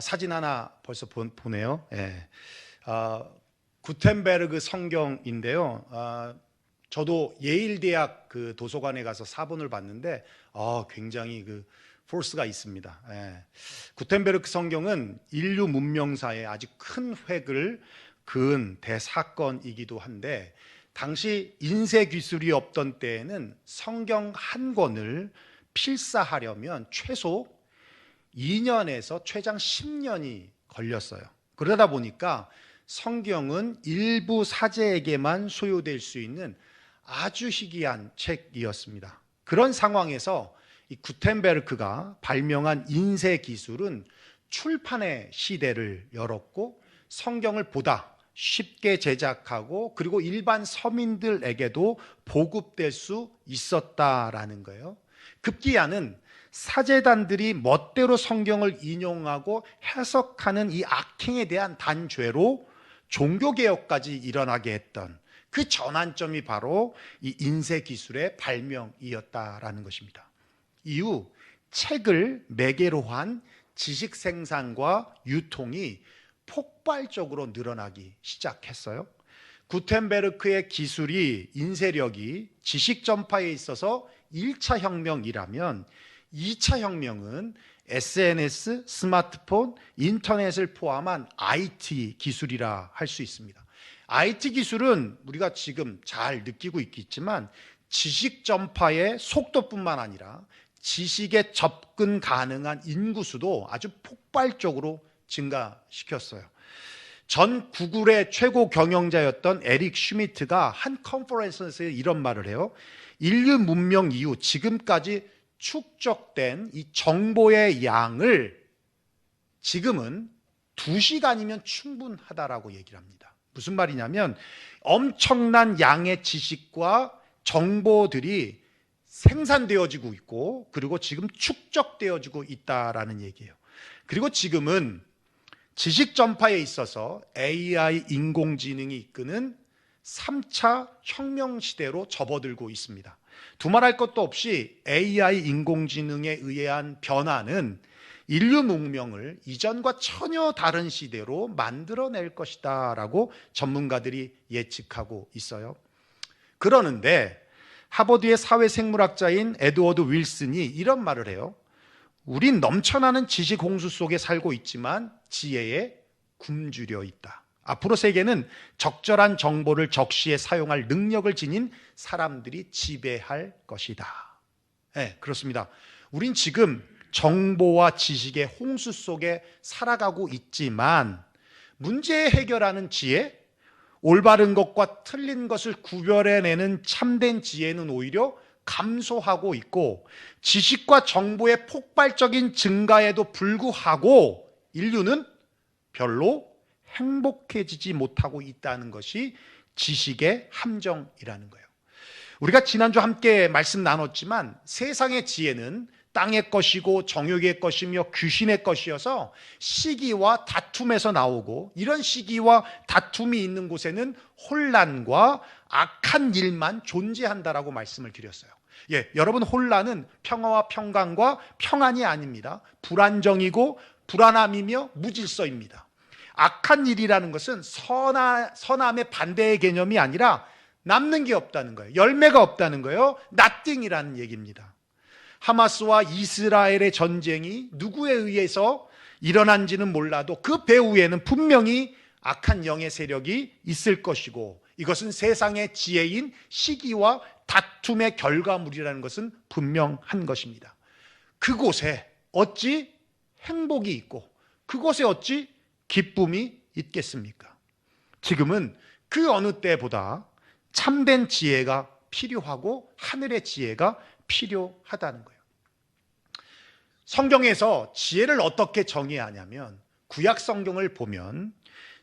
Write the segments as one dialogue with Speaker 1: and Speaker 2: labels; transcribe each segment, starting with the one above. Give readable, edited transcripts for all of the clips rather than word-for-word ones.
Speaker 1: 사진 하나 벌써 보네요. 예. 구텐베르그 성경인데요. 저도 예일 대학 그 도서관에 가서 사본을 봤는데 굉장히 그 포스가 있습니다. 예. 구텐베르크 성경은 인류 문명사에 아주 큰 획을 그은 대사건이기도 한데, 당시 인쇄 기술이 없던 때에는 성경 한 권을 필사하려면 최소 2년에서 최장 10년이 걸렸어요. 그러다 보니까 성경은 일부 사제에게만 소요될 수 있는 아주 희귀한 책이었습니다. 그런 상황에서 이 구텐베르크가 발명한 인쇄 기술은 출판의 시대를 열었고, 성경을 보다 쉽게 제작하고 그리고 일반 서민들에게도 보급될 수 있었다라는 거예요. 급기야는 사제단들이 멋대로 성경을 인용하고 해석하는 이 악행에 대한 단죄로 종교개혁까지 일어나게 했던 그 전환점이 바로 이 인쇄 기술의 발명이었다라는 것입니다. 이후 책을 매개로 한 지식 생산과 유통이 폭발적으로 늘어나기 시작했어요. 구텐베르크의 기술이, 인쇄력이 지식 전파에 있어서 1차 혁명이라면 2차 혁명은 SNS, 스마트폰, 인터넷을 포함한 IT 기술이라 할 수 있습니다. IT 기술은 우리가 지금 잘 느끼고 있겠지만 지식 전파의 속도뿐만 아니라 지식에 접근 가능한 인구수도 아주 폭발적으로 증가시켰어요. 전 구글의 최고 경영자였던 에릭 슈미트가 한 컨퍼런스에서 이런 말을 해요. 인류 문명 이후 지금까지 축적된 이 정보의 양을 지금은 2시간이면 충분하다라고 얘기를 합니다. 무슨 말이냐면 엄청난 양의 지식과 정보들이 생산되어지고 있고 그리고 지금 축적되어지고 있다라는 얘기예요. 그리고 지금은 지식 전파에 있어서 AI, 인공지능이 이끄는 3차 혁명 시대로 접어들고 있습니다. 두말할 것도 없이 AI, 인공지능에 의한 변화는 인류 문명을 이전과 전혀 다른 시대로 만들어낼 것이다 라고 전문가들이 예측하고 있어요. 그러는데 하버드의 사회생물학자인 에드워드 윌슨이 이런 말을 해요. 우린 넘쳐나는 지식 홍수 속에 살고 있지만 지혜에 굶주려 있다. 앞으로 세계는 적절한 정보를 적시에 사용할 능력을 지닌 사람들이 지배할 것이다. 네, 그렇습니다. 우린 지금 정보와 지식의 홍수 속에 살아가고 있지만 문제 해결하는 지혜, 올바른 것과 틀린 것을 구별해내는 참된 지혜는 오히려 감소하고 있고, 지식과 정보의 폭발적인 증가에도 불구하고 인류는 별로 행복해지지 못하고 있다는 것이 지식의 함정이라는 거예요. 우리가 지난주 함께 말씀 나눴지만 세상의 지혜는 땅의 것이고 정욕의 것이며 귀신의 것이어서 시기와 다툼에서 나오고, 이런 시기와 다툼이 있는 곳에는 혼란과 악한 일만 존재한다라고 말씀을 드렸어요. 여러분, 혼란은 평화와 평강과 평안이 아닙니다. 불안정이고 불안함이며 무질서입니다. 악한 일이라는 것은 선함의 반대의 개념이 아니라 남는 게 없다는 거예요. 열매가 없다는 거예요. nothing이라는 얘기입니다. 하마스와 이스라엘의 전쟁이 누구에 의해서 일어난지는 몰라도 그 배후에는 분명히 악한 영의 세력이 있을 것이고, 이것은 세상의 지혜인 시기와 다툼의 결과물이라는 것은 분명한 것입니다. 그곳에 어찌 행복이 있고 그곳에 어찌 기쁨이 있겠습니까? 지금은 그 어느 때보다 참된 지혜가 필요하고 하늘의 지혜가 필요하다는 거예요. 성경에서 지혜를 어떻게 정의하냐면, 구약 성경을 보면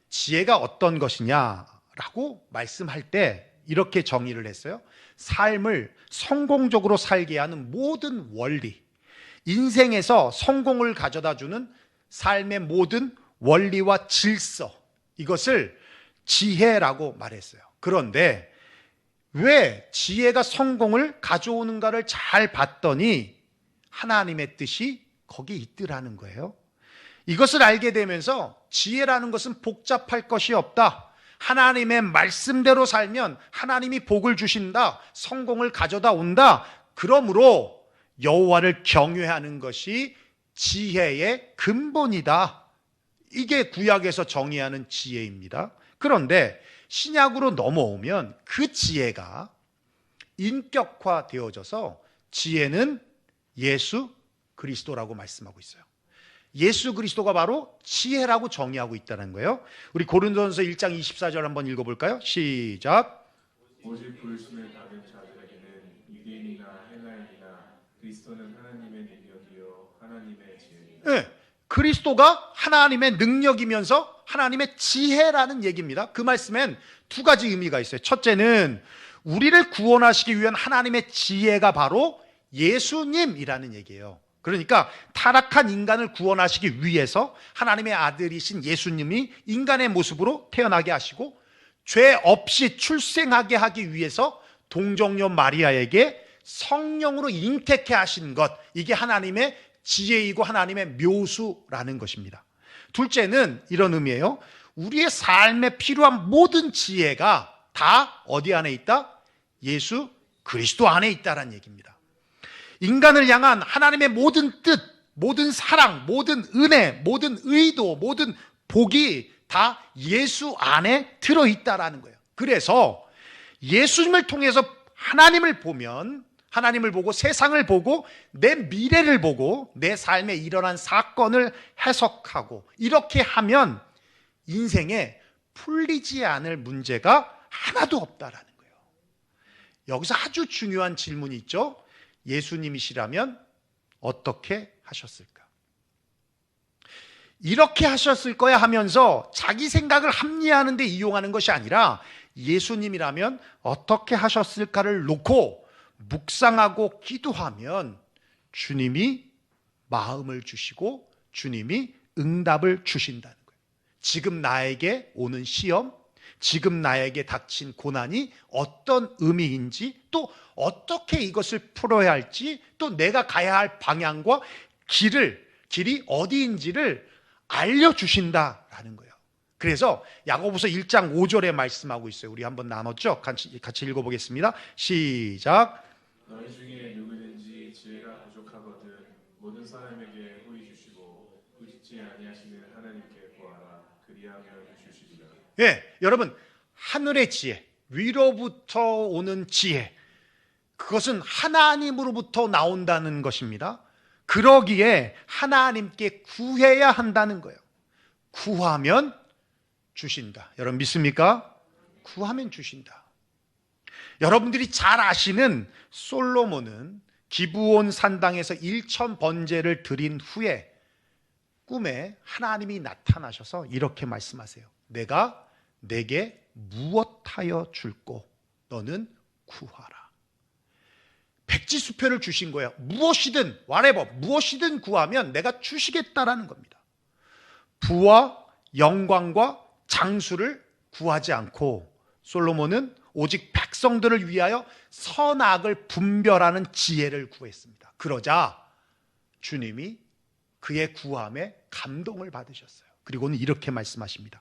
Speaker 1: 지혜가 어떤 것이냐라고 말씀할 때 이렇게 정의를 했어요. 삶을 성공적으로 살게 하는 모든 원리, 인생에서 성공을 가져다 주는 삶의 모든 원리와 질서, 이것을 지혜라고 말했어요. 그런데 왜 지혜가 성공을 가져오는가를 잘 봤더니 하나님의 뜻이 거기 있더라는 거예요. 이것을 알게 되면서 지혜라는 것은 복잡할 것이 없다. 하나님의 말씀대로 살면 하나님이 복을 주신다. 성공을 가져다 온다. 그러므로 여호와를 경외하는 것이 지혜의 근본이다. 이게 구약에서 정의하는 지혜입니다. 그런데 신약으로 넘어오면 그 지혜가 인격화되어져서 지혜는 예수 그리스도라고 말씀하고 있어요. 예수 그리스도가 바로 지혜라고 정의하고 있다는 거예요. 우리 고린도전서 1장 24절 한번 읽어볼까요? 시작.
Speaker 2: 오직 부르심을 받은 자들에게는 유대인이나 헬라인이나 그리스도는 하나님의 능력이요 하나님의 지혜이다.
Speaker 1: 네, 그리스도가 하나님의 능력이면서 하나님의 지혜라는 얘기입니다. 그 말씀엔 두 가지 의미가 있어요. 첫째는 우리를 구원하시기 위한 하나님의 지혜가 바로 예수님이라는 얘기예요. 그러니까 타락한 인간을 구원하시기 위해서 하나님의 아들이신 예수님이 인간의 모습으로 태어나게 하시고 죄 없이 출생하게 하기 위해서 동정녀 마리아에게 성령으로 잉태케 하신 것, 이게 하나님의 지혜이고 하나님의 묘수라는 것입니다. 둘째는 이런 의미예요. 우리의 삶에 필요한 모든 지혜가 다 어디 안에 있다? 예수 그리스도 안에 있다는 얘기입니다. 인간을 향한 하나님의 모든 뜻, 모든 사랑, 모든 은혜, 모든 의도, 모든 복이 다 예수 안에 들어있다라는 거예요. 그래서 예수님을 통해서 하나님을 보면, 하나님을 보고 세상을 보고 내 미래를 보고 내 삶에 일어난 사건을 해석하고 이렇게 하면 인생에 풀리지 않을 문제가 하나도 없다라는 거예요. 여기서 아주 중요한 질문이 있죠. 예수님이시라면 어떻게 하셨을까? 이렇게 하셨을 거야 하면서 자기 생각을 합리화하는 데 이용하는 것이 아니라 예수님이라면 어떻게 하셨을까를 놓고 묵상하고 기도하면 주님이 마음을 주시고 주님이 응답을 주신다는 거예요. 지금 나에게 오는 시험, 지금 나에게 닥친 고난이 어떤 의미인지, 또 어떻게 이것을 풀어야 할지, 또 내가 가야 할 방향과 길이 어디인지를 알려주신다라는 거예요. 그래서 야고보서 1장 5절에 말씀하고 있어요. 우리 한번 나눴죠? 같이 읽어보겠습니다. 시작.
Speaker 2: 너희 중에 누구든지 지혜가 부족하거든 모든 사람에게 후히 주시고 꾸짖지 아니하시는 하나님께 구하라. 그리하면 주시리라.
Speaker 1: 예, 여러분, 하늘의 지혜, 위로부터 오는 지혜, 그것은 하나님으로부터 나온다는 것입니다. 그러기에 하나님께 구해야 한다는 거예요. 구하면 주신다. 여러분 믿습니까? 구하면 주신다. 여러분들이 잘 아시는 솔로몬은 기브온 산당에서 1천 번제를 드린 후에 꿈에 하나님이 나타나셔서 이렇게 말씀하세요. 내가 내게 무엇하여 줄꼬? 너는 구하라. 백지수표를 주신 거예요. 무엇이든 whatever, 무엇이든 구하면 내가 주시겠다라는 겁니다. 부와 영광과 장수를 구하지 않고 솔로몬은 오직 백성들을 위하여 선악을 분별하는 지혜를 구했습니다. 그러자 주님이 그의 구함에 감동을 받으셨어요. 그리고는 이렇게 말씀하십니다.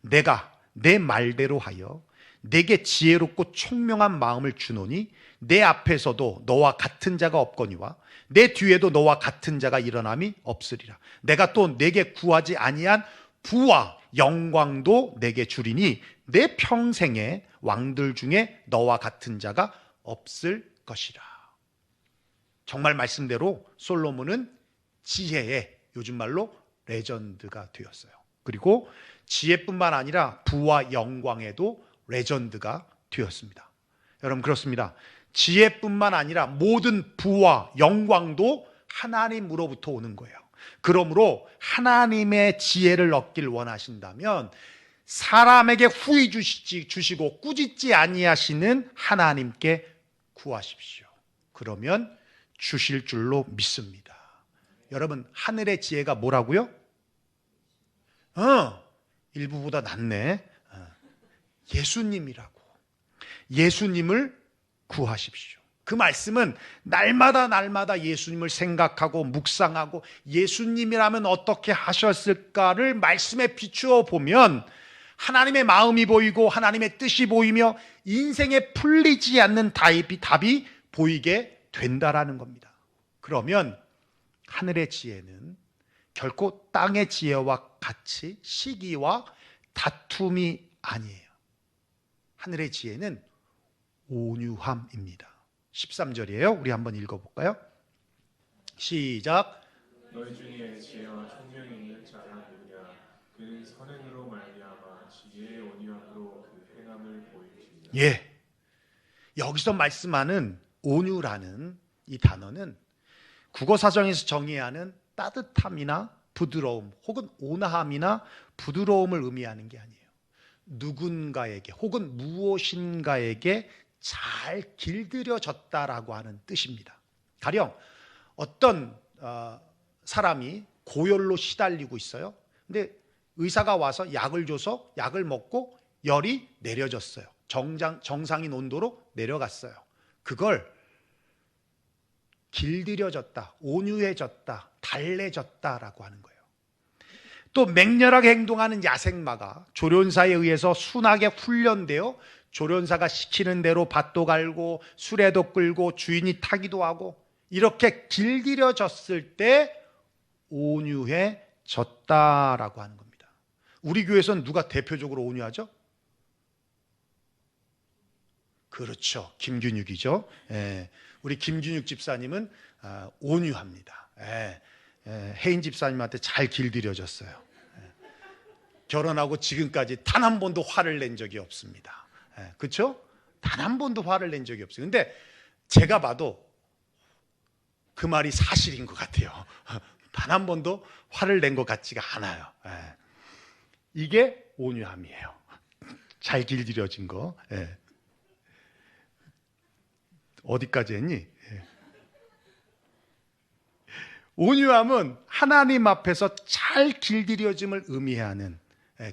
Speaker 1: 내가 내 말대로 하여 내게 지혜롭고 총명한 마음을 주노니 내 앞에서도 너와 같은 자가 없거니와 내 뒤에도 너와 같은 자가 일어남이 없으리라. 내가 또 내게 구하지 아니한 부와 영광도 내게 주리니 내 평생에 왕들 중에 너와 같은 자가 없을 것이라. 정말 말씀대로 솔로몬은 지혜의 요즘 말로 레전드가 되었어요. 그리고 지혜뿐만 아니라 부와 영광에도 레전드가 되었습니다. 여러분 그렇습니다. 지혜뿐만 아니라 모든 부와 영광도 하나님으로부터 오는 거예요. 그러므로 하나님의 지혜를 얻길 원하신다면 사람에게 후히 주시고 꾸짖지 아니하시는 하나님께 구하십시오. 그러면 주실 줄로 믿습니다. 여러분 하늘의 지혜가 뭐라고요? 일부보다 낫네. 예수님이라고. 예수님을 구하십시오. 그 말씀은 날마다 예수님을 생각하고 묵상하고 예수님이라면 어떻게 하셨을까를 말씀에 비추어 보면 하나님의 마음이 보이고 하나님의 뜻이 보이며 인생에 풀리지 않는 답이 보이게 된다라는 겁니다. 그러면 하늘의 지혜는 결코 땅의 지혜와 같이 시기와 다툼이 아니에요. 하늘의 지혜는 온유함입니다. 13절이에요. 우리 한번 읽어볼까요? 시작.
Speaker 2: 너희 중에 지혜와 총명이 있는 자가 누구냐? 그는 선행으로 말미암아 지혜의 온유함으로 그 행함을 보이시리라.
Speaker 1: 예. 여기서 말씀하는 온유라는 이 단어는 국어사전에서 정의하는 따뜻함이나 부드러움 혹은 온화함이나 부드러움을 의미하는 게 아니에요. 누군가에게 혹은 무엇인가에게 잘 길들여졌다라고 하는 뜻입니다. 가령 어떤 사람이 고열로 시달리고 있어요. 근데 의사가 와서 약을 줘서 약을 먹고 열이 내려졌어요. 정상인 온도로 내려갔어요. 그걸 길들여졌다, 온유해졌다, 달래졌다라고 하는 거예요. 또 맹렬하게 행동하는 야생마가 조련사에 의해서 순하게 훈련되어 조련사가 시키는 대로 밭도 갈고 수레도 끌고 주인이 타기도 하고 이렇게 길들여졌을 때 온유해졌다라고 하는 겁니다. 우리 교회에서는 누가 대표적으로 온유하죠? 그렇죠. 김균육이죠. 예, 우리 김균육 집사님은 온유합니다. 혜인 집사님한테 잘 길들여졌어요. 결혼하고 지금까지 단 한 번도 화를 낸 적이 없습니다. 그렇죠? 단 한 번도 화를 낸 적이 없어요. 근데 제가 봐도 그 말이 사실인 것 같아요. 단 한 번도 화를 낸 것 같지가 않아요. 이게 온유함이에요. 잘 길들여진 거. 어디까지 했니? 온유함은 하나님 앞에서 잘 길들여짐을 의미하는,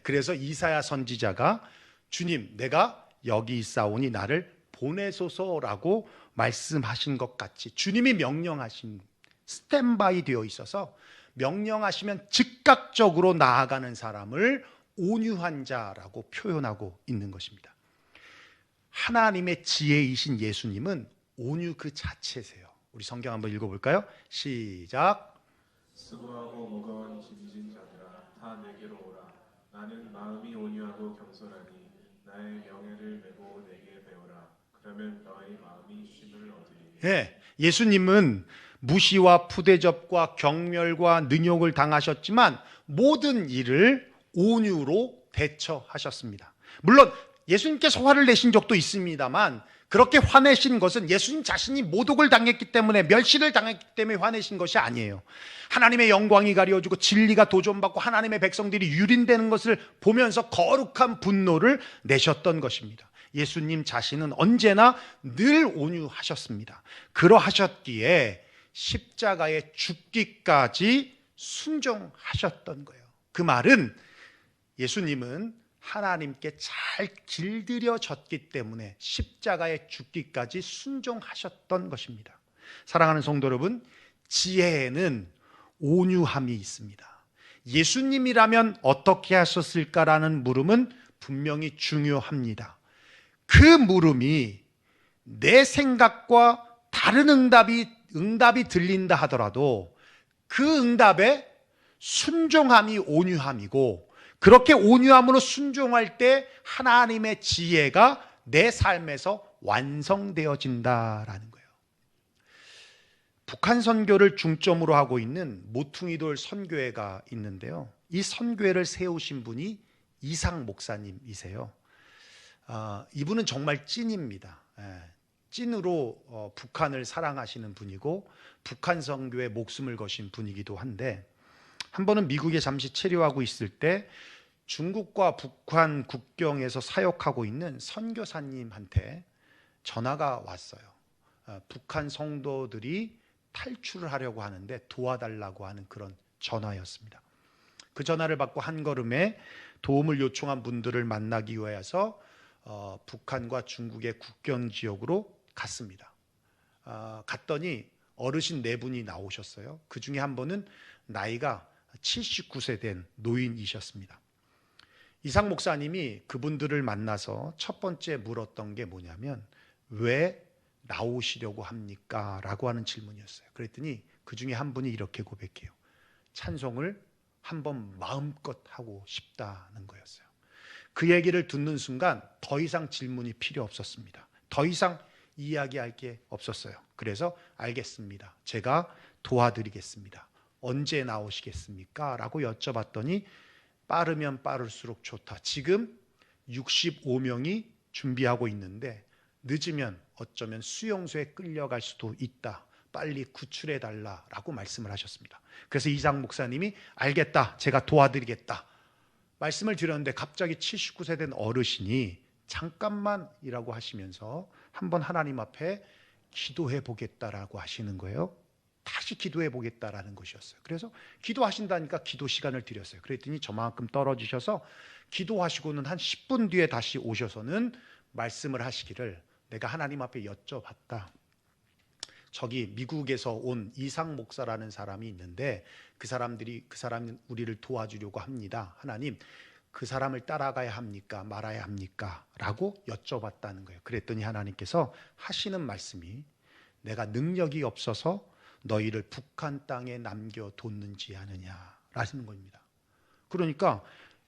Speaker 1: 그래서 이사야 선지자가 주님 내가 여기 있사오니 나를 보내소서라고 말씀하신 것 같이 주님이 명령하신, 스탠바이 되어 있어서 명령하시면 즉각적으로 나아가는 사람을 온유한 자라고 표현하고 있는 것입니다. 하나님의 지혜이신 예수님은 온유 그 자체세요. 우리 성경 한번 읽어볼까요? 시작.
Speaker 2: 수고하고 무거운 짐진 자들아 다 내게로 오라. 나는 마음이 온유하고 겸손하니 나의 명예를 메고 내게 배우라. 그러면 너희 마음이 쉼을 얻으리니.
Speaker 1: 예수님은 무시와 푸대접과 경멸과 능욕을 당하셨지만 모든 일을 온유로 대처하셨습니다. 물론 예수님께서 화를 내신 적도 있습니다만 그렇게 화내신 것은 예수님 자신이 모독을 당했기 때문에, 멸시를 당했기 때문에 화내신 것이 아니에요. 하나님의 영광이 가려지고 진리가 도전받고 하나님의 백성들이 유린되는 것을 보면서 거룩한 분노를 내셨던 것입니다. 예수님 자신은 언제나 늘 온유하셨습니다. 그러하셨기에 십자가에 죽기까지 순종하셨던 거예요. 그 말은 예수님은 하나님께 잘 길들여졌기 때문에 십자가에 죽기까지 순종하셨던 것입니다. 사랑하는 성도 여러분, 지혜에는 온유함이 있습니다. 예수님이라면 어떻게 하셨을까라는 물음은 분명히 중요합니다. 그 물음이 내 생각과 다른 응답이 들린다 하더라도 그 응답에 순종함이 온유함이고, 그렇게 온유함으로 순종할 때 하나님의 지혜가 내 삶에서 완성되어진다라는 거예요. 북한 선교를 중점으로 하고 있는 모퉁이돌 선교회가 있는데요. 이 선교회를 세우신 분이 이상 목사님이세요. 이분은 정말 찐입니다. 찐으로 북한을 사랑하시는 분이고 북한 선교에 목숨을 거신 분이기도 한데, 한 번은 미국에 잠시 체류하고 있을 때 중국과 북한 국경에서 사역하고 있는 선교사님한테 전화가 왔어요. 북한 성도들이 탈출을 하려고 하는데 도와달라고 하는 그런 전화였습니다. 그 전화를 받고 한 걸음에 도움을 요청한 분들을 만나기 위해서 북한과 중국의 국경 지역으로 갔습니다. 갔더니 어르신 네 분이 나오셨어요. 그 중에 한 분은 나이가 79세 된 노인이셨습니다. 이상 목사님이 그분들을 만나서 첫 번째 물었던 게 뭐냐면 왜 나오시려고 합니까? 라고 하는 질문이었어요. 그랬더니 그 중에 한 분이 이렇게 고백해요. 찬송을 한번 마음껏 하고 싶다는 거였어요. 그 얘기를 듣는 순간 더 이상 질문이 필요 없었습니다. 더 이상 이야기할 게 없었어요. 그래서 알겠습니다. 제가 도와드리겠습니다. 언제 나오시겠습니까? 라고 여쭤봤더니 빠르면 빠를수록 좋다. 지금 65명이 준비하고 있는데 늦으면 어쩌면 수용소에 끌려갈 수도 있다. 빨리 구출해 달라라고 말씀을 하셨습니다. 그래서 이상 목사님이 알겠다. 제가 도와드리겠다. 말씀을 드렸는데 갑자기 79세 된 어르신이 잠깐만이라고 하시면서 한번 하나님 앞에 기도해 보겠다라고 하시는 거예요. 다시 기도해 보겠다라는 것이었어요. 그래서 기도하신다니까 기도 시간을 드렸어요. 그랬더니 저만큼 떨어지셔서 기도하시고는 한 10분 뒤에 다시 오셔서는 말씀을 하시기를 내가 하나님 앞에 여쭤봤다. 저기 미국에서 온 이상 목사라는 사람이 있는데 그 사람이 우리를 도와주려고 합니다. 하나님, 그 사람을 따라가야 합니까? 말아야 합니까? 라고 여쭤봤다는 거예요. 그랬더니 하나님께서 하시는 말씀이 내가 능력이 없어서 너희를 북한 땅에 남겨뒀는지 아느냐 라는 겁니다. 그러니까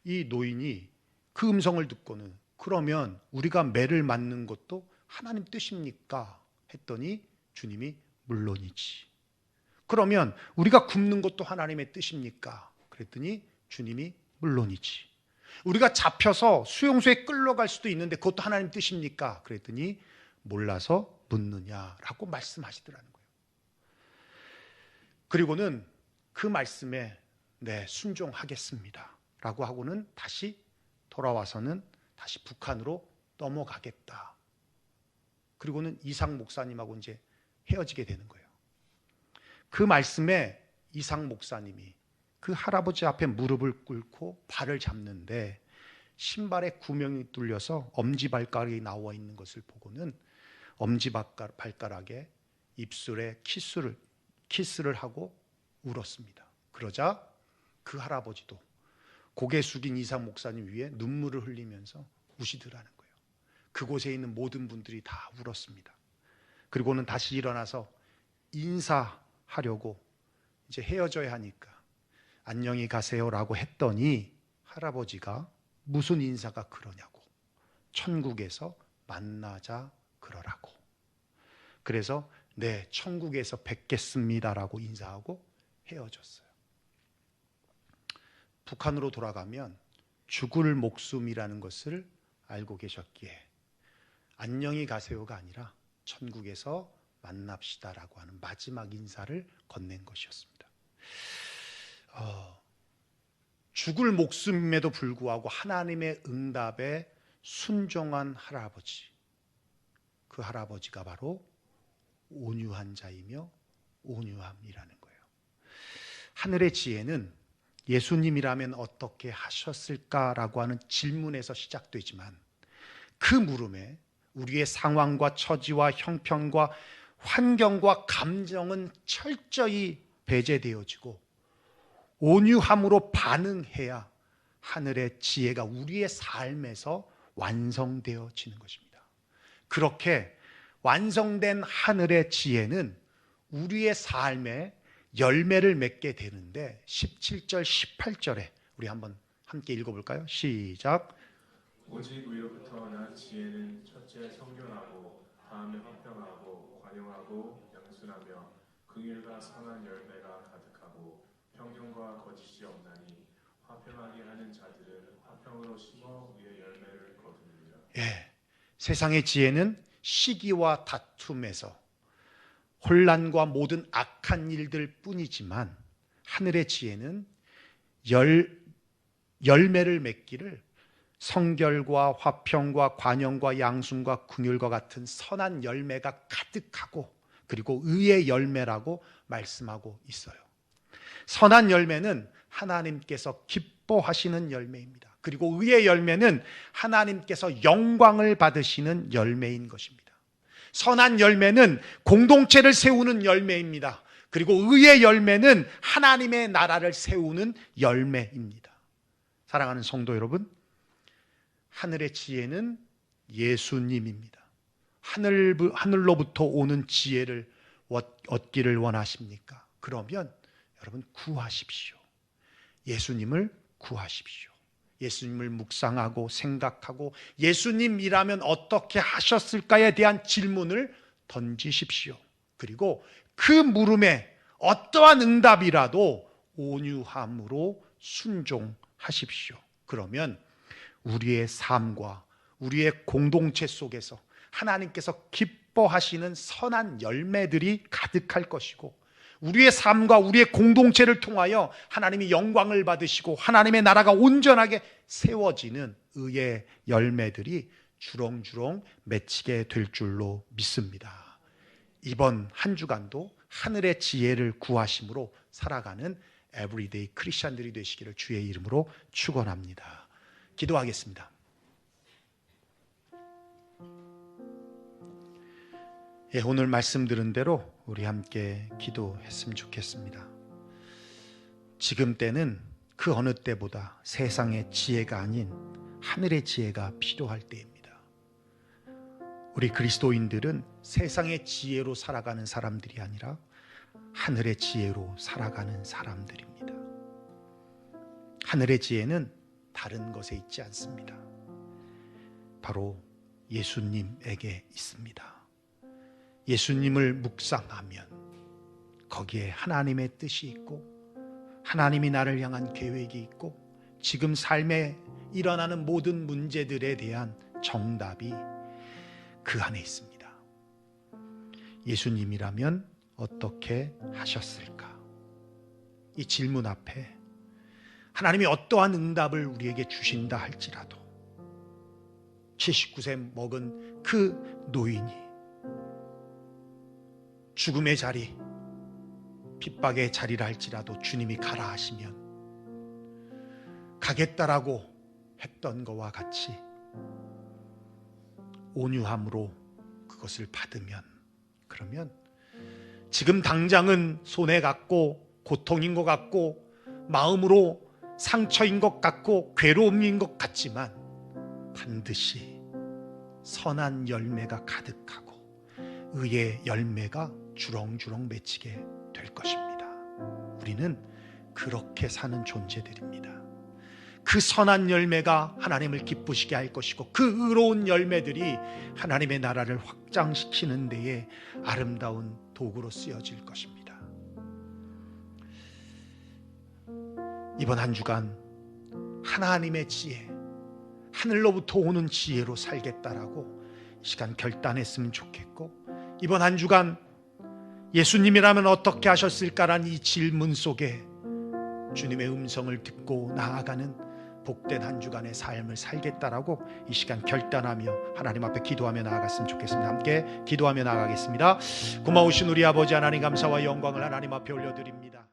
Speaker 1: 이 노인이 그 음성을 듣고는 그러면 우리가 매를 맞는 것도 하나님 뜻입니까? 했더니 주님이 물론이지. 그러면 우리가 굶는 것도 하나님의 뜻입니까? 그랬더니 주님이 물론이지. 우리가 잡혀서 수용소에 끌려갈 수도 있는데 그것도 하나님 뜻입니까? 그랬더니 몰라서 묻느냐라고 말씀하시더라는 거예요. 그리고는 그 말씀에 네, 순종하겠습니다 라고 하고는 다시 돌아와서는 다시 북한으로 넘어가겠다. 그리고는 이상 목사님하고 이제 헤어지게 되는 거예요. 그 말씀에 이상 목사님이 그 할아버지 앞에 무릎을 꿇고 발을 잡는데 신발에 구멍이 뚫려서 엄지발가락이 나와 있는 것을 보고는 엄지발가락에 입술에 키스를 하고 울었습니다. 그러자 그 할아버지도 고개 숙인 이상 목사님 위에 눈물을 흘리면서 우시더라는 거예요. 그곳에 있는 모든 분들이 다 울었습니다. 그리고는 다시 일어나서 인사하려고 이제 헤어져야 하니까 안녕히 가세요라고 했더니 할아버지가 무슨 인사가 그러냐고 천국에서 만나자 그러라고. 그래서 네, 천국에서 뵙겠습니다라고 인사하고 헤어졌어요. 북한으로 돌아가면 죽을 목숨이라는 것을 알고 계셨기에 안녕히 가세요가 아니라 천국에서 만납시다라고 하는 마지막 인사를 건넨 것이었습니다. 죽을 목숨임에도 불구하고 하나님의 응답에 순종한 할아버지, 그 할아버지가 바로 온유한 자이며 온유함이라는 거예요. 하늘의 지혜는 예수님이라면 어떻게 하셨을까라고 하는 질문에서 시작되지만 그 물음에 우리의 상황과 처지와 형편과 환경과 감정은 철저히 배제되어지고 온유함으로 반응해야 하늘의 지혜가 우리의 삶에서 완성되어지는 것입니다. 그렇게 완성된 하늘의 지혜는 우리의 삶에 열매를 맺게 되는데 17절, 18절에 우리 한번 함께 읽어볼까요? 시작.
Speaker 2: 오직 위로부터 난 지혜는 첫째 성결하고 다음에 화평하고 관용하고 양순하며 긍휼과 선한 열매가 가득하고 평균과 거짓이 없나니 화평하게 하는 자들은 화평으로 심어 위에 열매를 거두느니라.
Speaker 1: 예, 세상의 지혜는 시기와 다툼에서 혼란과 모든 악한 일들 뿐이지만 하늘의 지혜는 열매를 맺기를 성결과 화평과 관용과 양순과 긍휼과 같은 선한 열매가 가득하고 그리고 의의 열매라고 말씀하고 있어요. 선한 열매는 하나님께서 기뻐하시는 열매입니다. 그리고 의의 열매는 하나님께서 영광을 받으시는 열매인 것입니다. 선한 열매는 공동체를 세우는 열매입니다. 그리고 의의 열매는 하나님의 나라를 세우는 열매입니다. 사랑하는 성도 여러분, 하늘의 지혜는 예수님입니다. 하늘로부터 오는 지혜를 얻기를 원하십니까? 그러면 여러분 구하십시오. 예수님을 구하십시오. 예수님을 묵상하고 생각하고 예수님이라면 어떻게 하셨을까에 대한 질문을 던지십시오. 그리고 그 물음에 어떠한 응답이라도 온유함으로 순종하십시오. 그러면 우리의 삶과 우리의 공동체 속에서 하나님께서 기뻐하시는 선한 열매들이 가득할 것이고, 우리의 삶과 우리의 공동체를 통하여 하나님이 영광을 받으시고 하나님의 나라가 온전하게 세워지는 의의 열매들이 주렁주렁 맺히게 될 줄로 믿습니다. 이번 한 주간도 하늘의 지혜를 구하심으로 살아가는 에브리데이 크리스찬들이 되시기를 주의 이름으로 축원합니다. 기도하겠습니다. 오늘 말씀 들은 대로 우리 함께 기도했으면 좋겠습니다. 지금 때는 그 어느 때보다 세상의 지혜가 아닌 하늘의 지혜가 필요할 때입니다. 우리 그리스도인들은 세상의 지혜로 살아가는 사람들이 아니라 하늘의 지혜로 살아가는 사람들입니다. 하늘의 지혜는 다른 것에 있지 않습니다. 바로 예수님에게 있습니다. 예수님을 묵상하면 거기에 하나님의 뜻이 있고 하나님이 나를 향한 계획이 있고 지금 삶에 일어나는 모든 문제들에 대한 정답이 그 안에 있습니다. 예수님이라면 어떻게 하셨을까? 이 질문 앞에 하나님이 어떠한 응답을 우리에게 주신다 할지라도 79세 먹은 그 노인이 죽음의 자리, 핍박의 자리라 할지라도 주님이 가라 하시면 가겠다라고 했던 것과 같이 온유함으로 그것을 받으면, 그러면 지금 당장은 손해 같고 고통인 것 같고 마음으로 상처인 것 같고 괴로움인 것 같지만 반드시 선한 열매가 가득하고 의의 열매가 주렁주렁 맺히게 될 것입니다. 우리는 그렇게 사는 존재들입니다. 그 선한 열매가 하나님을 기쁘시게 할 것이고 그 의로운 열매들이 하나님의 나라를 확장시키는 데에 아름다운 도구로 쓰여질 것입니다. 이번 한 주간 하나님의 지혜, 하늘로부터 오는 지혜로 살겠다라고 이 시간 결단했으면 좋겠고, 이번 한 주간 예수님이라면 어떻게 하셨을까라는 이 질문 속에 주님의 음성을 듣고 나아가는 복된 한 주간의 삶을 살겠다라고 이 시간 결단하며 하나님 앞에 기도하며 나아갔으면 좋겠습니다. 함께 기도하며 나아가겠습니다. 고마우신 우리 아버지 하나님, 감사와 영광을 하나님 앞에 올려드립니다.